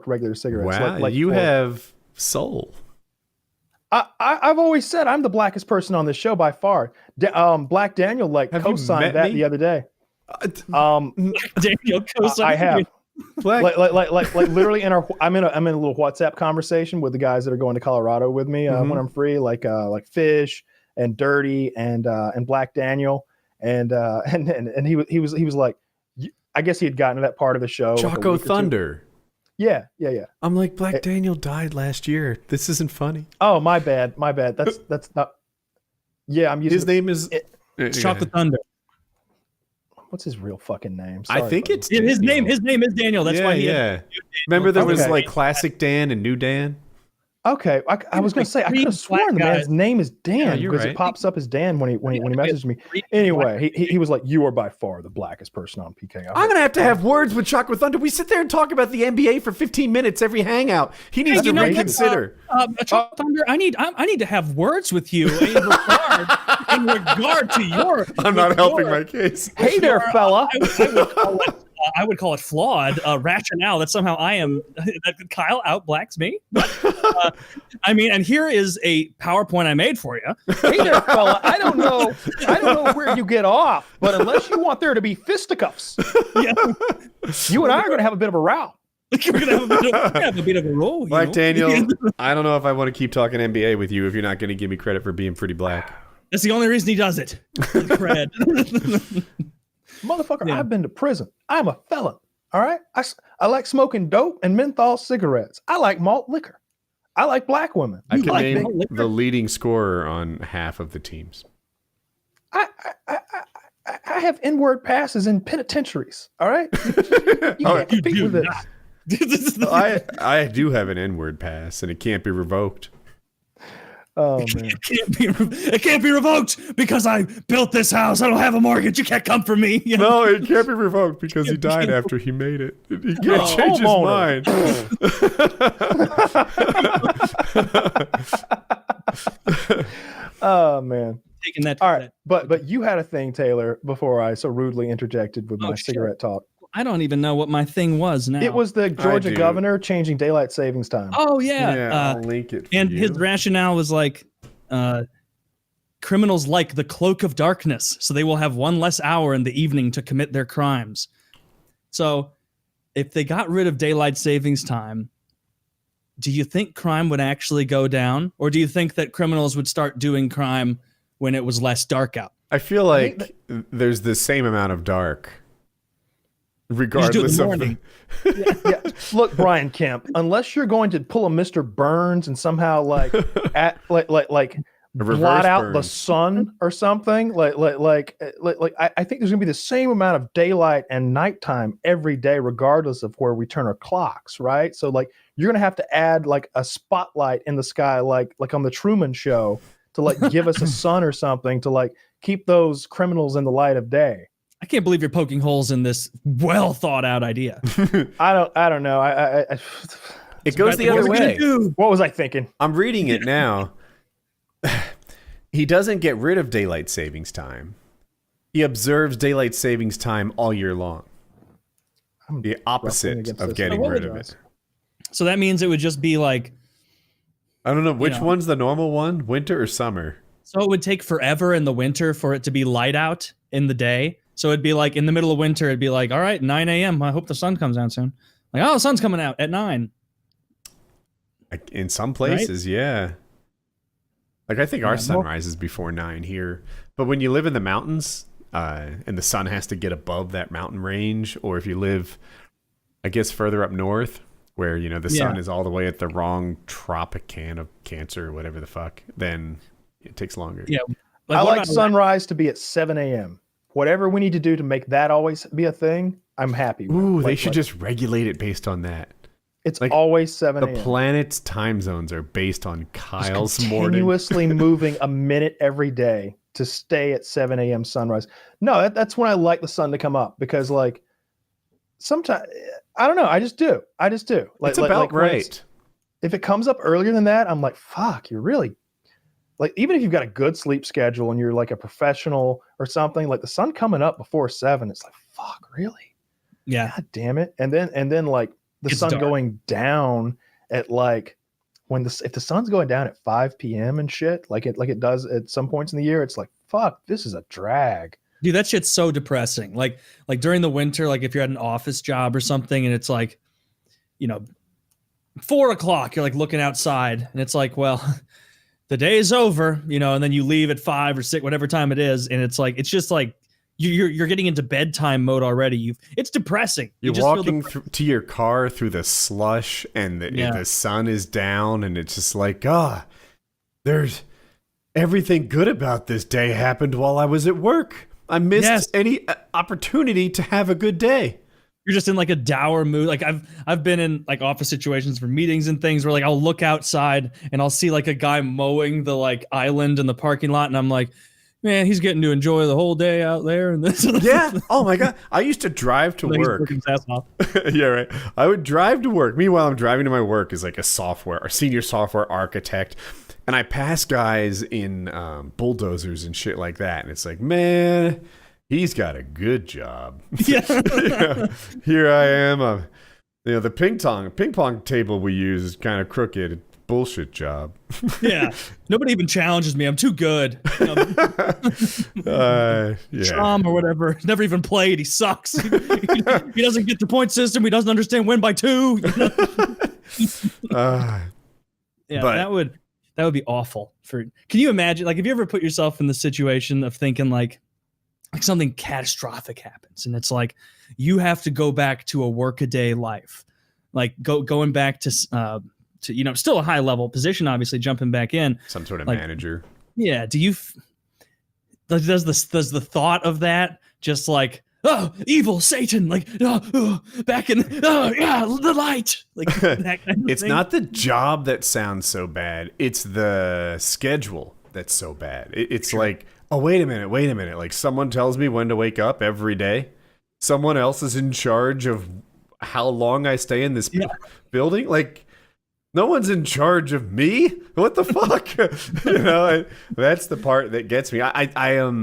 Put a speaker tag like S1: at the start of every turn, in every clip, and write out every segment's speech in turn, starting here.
S1: regular cigarettes.
S2: Wow,
S1: Like
S2: you have soul.
S1: I've always said I'm the blackest person on this show by far. Black Daniel
S2: Have you
S1: co-signed
S2: met
S1: that
S2: me?
S1: the other day.
S3: Daniel
S1: I have.
S2: Black.
S1: Like literally I'm in a little WhatsApp conversation with the guys that are going to Colorado with me when I'm free, like Fish and Dirty and Black Daniel and he was like, I guess he had gotten to that part of the show.
S2: Choco Thunder.
S1: Yeah.
S2: I'm like, Black Daniel died last year. This isn't funny.
S1: Oh, my bad. That's not. Yeah, I'm using
S2: His name is
S3: Chocolate Thunder.
S1: What's his real fucking name?
S2: I think
S1: buddy.
S2: it's
S3: His
S2: Daniel.
S3: name is Daniel. That's why he had
S2: Remember there was
S1: Okay.
S2: like Classic Dan and New Dan?
S1: Okay, I was gonna say I could have sworn the man's name is Dan
S2: Yeah, you're
S1: because
S2: right.
S1: it pops up as Dan when he messaged me. Anyway, he was like, "You are by far the blackest person on PKA."
S2: I'm going to have words with Chocolate Thunder. We sit there and talk about the NBA for 15 minutes every hangout. He needs to
S3: you know what?
S2: reconsider.
S3: Chocolate Thunder, I need to have words with you in regard to your.
S2: I'm not helping my case.
S1: Hey there, fella.
S3: I would call it flawed rationale that somehow that Kyle outblacks me. But, I mean, and here is a PowerPoint I made for you.
S1: Hey there, fella. I don't know where you get off, but unless you want there to be fisticuffs,
S3: Yeah.
S1: you and I are gonna have a bit of a row.
S3: We're gonna have a bit of a roll.
S2: Like
S3: know?
S2: Daniel, I don't know if I want to keep talking NBA with you if you're not going to give me credit for being pretty black.
S3: That's the only reason he does it. Cred.
S1: Motherfucker,
S3: Yeah.
S1: I've been to prison. I'm a felon. All right. I like smoking dope and menthol cigarettes. I like malt liquor. I like black women.
S2: I can
S3: like
S2: name
S3: malt liquor?
S2: the leading scorer on half of the teams.
S1: I have N-word passes in penitentiaries. All right. You can't compete with this.
S2: I do have an N-word pass, and it can't be revoked.
S1: Oh man.
S3: It can't be revoked because I built this house. I don't have a mortgage. You can't come for me. You know?
S2: No, it can't be revoked because he died after he made it. He
S1: You're
S2: can't
S1: a
S2: change his
S1: homeowner.
S2: mind.
S1: Oh man.
S3: Taking that.
S1: All right. But you had a thing, Taylor, before I so rudely interjected with my
S3: sure.
S1: cigarette talk.
S3: I don't even know what my thing was now.
S1: It was the Georgia
S2: do.
S1: governor changing daylight savings time.
S3: Oh yeah.
S2: I'll link it. For
S3: And
S2: you.
S3: his rationale was like, criminals like the cloak of darkness, so they will have one less hour in the evening to commit their crimes. So, if they got rid of daylight savings time, do you think crime would actually go down, or do you think that criminals would start doing crime when it was less dark out?
S2: I feel like there's the same amount of dark, regardless
S3: the
S2: of
S3: morning.
S1: Yeah. Look, Brian Kemp, unless you're going to pull a Mr. Burns and somehow blot out the
S2: Burns.
S1: sun or something, I think there's gonna be the same amount of daylight and nighttime every day, regardless of where we turn our clocks, right? So like you're gonna have to add like a spotlight in the sky, like on the Truman Show, to like give us a sun or something to like keep those criminals in the light of day.
S3: I can't believe you're poking holes in this well thought out idea.
S1: I don't know.
S2: It goes the other way.
S1: What was I thinking?
S2: I'm reading it now. He doesn't get rid of daylight savings time. He observes daylight savings time all year long. The opposite of getting rid of it.
S3: So that means it would just be like,
S2: I don't know which one's the normal one, winter or summer.
S3: so it would take forever in the winter for it to be light out in the day. So it'd be like in the middle of winter, it'd be like, all right, 9 a.m. I hope the sun comes out soon. Like, oh, the sun's coming out at 9.
S2: Like in some places, yeah. Like I think our sun rises before 9 here. But when you live in the mountains, and the sun has to get above that mountain range, or if you live, I guess, further up north, where, you know, the sun is all the way at the wrong tropic of Cancer or whatever the fuck, then it takes longer.
S3: Yeah.
S1: I like sunrise to be at 7 a.m. Whatever we need to do to make that always be a thing, I'm happy with.
S2: Ooh, they should just regulate it based on that.
S1: It's like always 7 a.m.
S2: The planet's time zones are based on Kyle's morning.
S1: Continuously moving a minute every day to stay at 7 a.m. sunrise. No, that's when I like the sun to come up, because like sometimes, I don't know, I just do. Like,
S2: it's about right.
S1: If it comes up earlier than that, I'm like, fuck, you're really, like, even if you've got a good sleep schedule and you're like a professional or something, like the sun coming up before 7, it's like, fuck, really?
S3: Yeah.
S1: God damn it. And then like the
S3: It's
S1: sun
S3: dark.
S1: going down at like if the sun's going down at 5 p.m. and shit, like it does at some points in the year, it's like, fuck, this is a drag.
S3: Dude, that shit's so depressing. Like during the winter, like if you're at an office job or something and it's like, 4:00, you're like looking outside and it's like, well, the day is over, and then you leave at 5 or 6, whatever time it is. And it's like, it's just like, you're getting into bedtime mode already. It's depressing.
S2: You're walking to your car through the slush, and the sun is down, and it's just like, there's everything good about this day happened while I was at work. I missed any opportunity to have a good day.
S3: You're just in like a dour mood. Like I've been in like office situations for meetings and things where like I'll look outside and I'll see like a guy mowing the like island in the parking lot, and I'm like, man, he's getting to enjoy the whole day out there. And this.
S2: Yeah. Oh my God. I used to drive to work. Yeah, right. I would drive to work. Meanwhile, I'm driving to my work as like a senior software architect. And I pass guys in bulldozers and shit like that. And it's like, man, he's got a good job.
S3: Yeah.
S2: Here I am. The ping pong table we use is kind of crooked. Bullshit job.
S3: Yeah. Nobody even challenges me. I'm too good.
S2: Yeah.
S3: Chom or whatever. He's never even played. He sucks. He doesn't get the point system. He doesn't understand win by 2.
S2: Yeah,
S3: that would be awful. Can you imagine? Like, have you ever put yourself in the situation of thinking like something catastrophic happens, and it's like you have to go back to a workaday life, like going back to still a high level position, obviously jumping back in,
S2: some sort of
S3: like,
S2: manager.
S3: Yeah. Does the thought of that just like, oh, evil Satan, like, back in, the light, like that kind of
S2: It's
S3: thing?
S2: not the job that sounds so bad. It's the schedule that's so bad. It's like, oh, wait a minute. Like someone tells me when to wake up every day. Someone else is in charge of how long I stay in this building. Like, no one's in charge of me. What the fuck? That's the part that gets me. I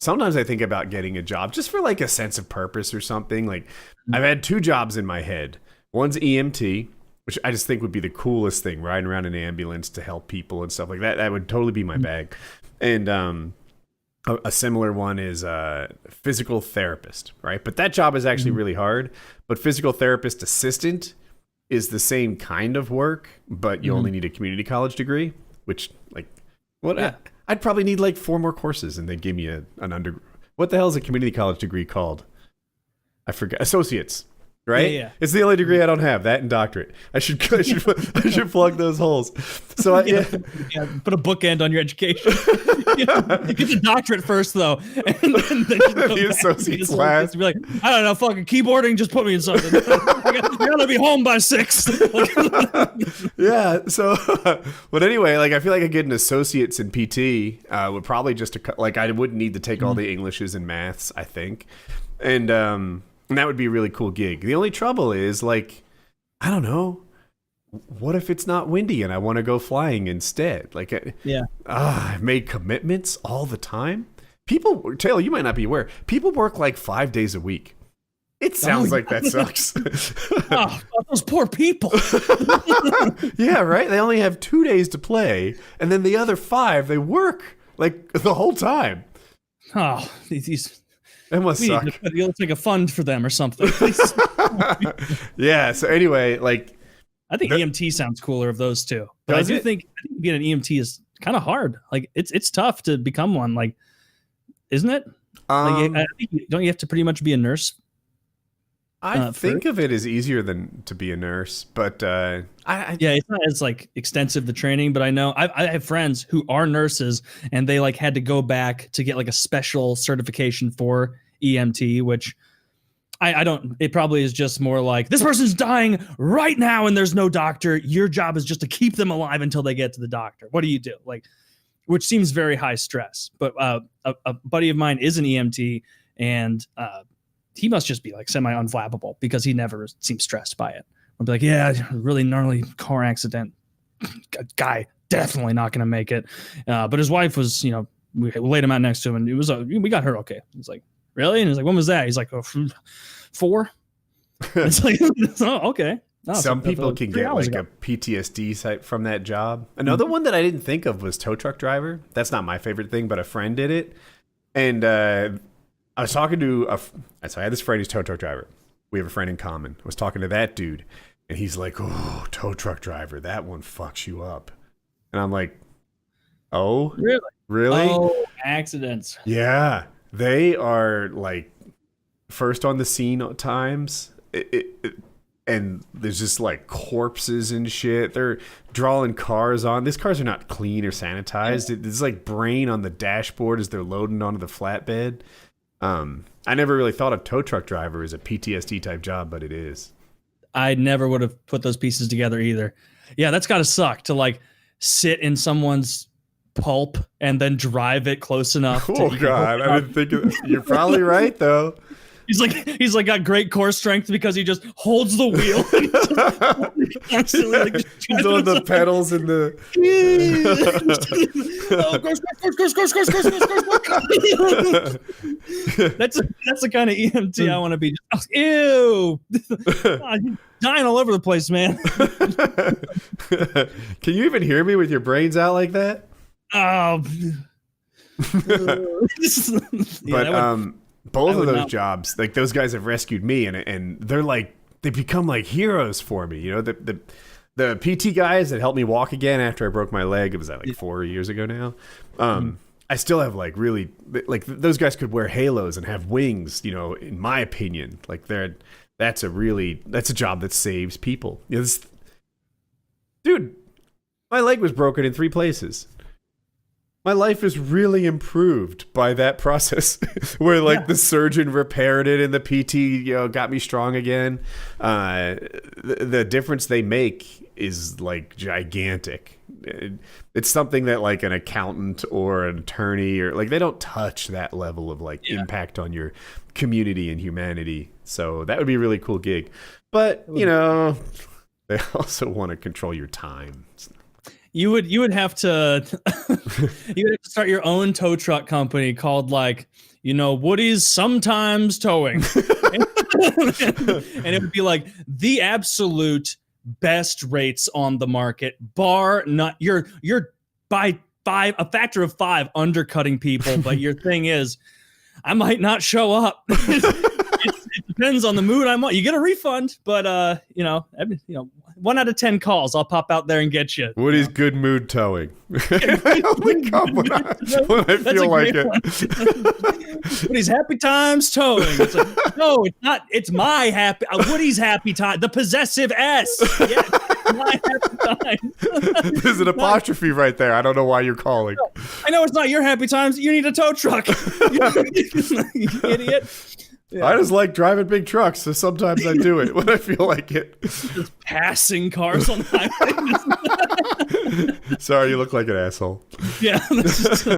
S2: sometimes I think about getting a job just for like a sense of purpose or something. Like I've had 2 jobs in my head. One's EMT, which I just think would be the coolest thing, riding around an ambulance to help people and stuff like that. That would totally be my bag. And a similar one is a physical therapist, right? But that job is actually really hard. But physical therapist assistant is the same kind of work, but you only need a community college degree, which I'd probably need like 4 more courses, and they'd give me an what the hell is a community college degree called? I forget. Associates, right?
S3: Yeah.
S2: It's the only degree I don't have, that and doctorate. I should plug those holes. So
S3: put a bookend on your education. Get the doctorate first, though, and then
S2: the associates last.
S3: Be like, I don't know, fucking keyboarding. Just put me in something. I gotta be home by 6.
S2: Yeah. So, but anyway, like I feel like I get an associates in PT would probably I wouldn't need to take all the Englishes and maths, I think, and that would be a really cool gig. The only trouble is like, I don't know. What if it's not windy and I want to go flying instead? Like, I've made commitments all the time. People, Taylor, you might not be aware. People work like 5 days a week. It sounds like that sucks.
S3: Those poor people.
S2: Yeah, right. They only have 2 days to play, and then the other 5 they work like the whole time.
S3: Oh, these.
S2: It must suck.
S3: Let's make a fund for them or something.
S2: Yeah. So anyway, like.
S3: I think EMT sounds cooler of those 2. But I think being an EMT is kind of hard. Like it's tough to become one. Like, isn't it? I think, don't you have to pretty much be a nurse?
S2: I think of it as easier than to be a nurse, but
S3: it's not as like extensive the training. But I know I have friends who are nurses, and they like had to go back to get like a special certification for EMT, which. I don't, it probably is just more like, this person's dying right now and there's no doctor. Your job is just to keep them alive until they get to the doctor. What do you do? Like, which seems very high stress. But a buddy of mine is an EMT, and he must just be like semi-unflappable because he never seems stressed by it. I'll be like, yeah, really gnarly car accident. Guy definitely not going to make it. But his wife was, we laid him out next to him, and we got her okay. He's like, really? And he's like, when was that? He's like, 4. It's like, oh, okay. No,
S2: Some people can
S3: 3
S2: get
S3: hours
S2: like
S3: ago.
S2: a PTSD site from that job. Another one that I didn't think of was tow truck driver. That's not my favorite thing, but a friend did it. And I was talking to so I had this friend who's tow truck driver. We have a friend in common. I was talking to that dude, and he's like, "Oh, tow truck driver, that one fucks you up." And I'm like, "Oh, really?
S3: Oh, accidents.
S2: Yeah, they are like first on the scene at times." And there's just like corpses and shit. They're drawing cars on. These cars are not clean or sanitized. It's like brain on the dashboard as they're loading onto the flatbed. I never really thought of tow truck driver as a PTSD type job, but it is.
S3: I never would have put those pieces together either. Yeah, that's got to suck to like sit in someone's pulp and then drive it close enough.
S2: Oh God, I didn't think of, you're probably right though.
S3: He's like got great core strength because he just holds the wheel. Constantly, like,
S2: He's on the pedals and the.
S3: That's the kind of EMT I want to be. Ew, you're dying all over the place, man.
S2: Can you even hear me with your brains out like that?
S3: Oh,
S2: but both of those jobs, like those guys have rescued me, and they're like they become like heroes for me. You know, the PT guys that helped me walk again after I broke my leg. It was like 4 years ago now. I still have like really like those guys could wear halos and have wings. You know, in my opinion, like that's a job that saves people. You know, dude, my leg was broken in 3 places. My life is really improved by that process where like the surgeon repaired it and the PT, you know, got me strong again. The difference they make is like gigantic. It's something that like an accountant or an attorney or like they don't touch that level of like impact on your community and humanity. So that would be a really cool gig. But, you know, they also want to control your time.
S3: You would have to start your own tow truck company called like, you know, Woody's Sometimes Towing. And it would be like the absolute best rates on the market, bar not you're by a factor of 5 undercutting people, but your thing is I might not show up. It depends on the mood I'm on. You get a refund, but you know, 1 out of 10 calls, I'll pop out there and get you.
S2: Woody's good mood towing. I only come when I feel like it.
S3: Woody's Happy Times Towing. It's like, no, it's not. It's my happy. Woody's Happy Time. The possessive S. Yeah, my happy time.
S2: There's an apostrophe right there. I don't know why you're calling.
S3: I know it's not your happy times. You need a tow truck. You idiot. Yeah.
S2: I just like driving big trucks, so sometimes I do it when I feel like it.
S3: Just passing cars on the highway.
S2: Sorry, you look like an asshole.
S3: Yeah.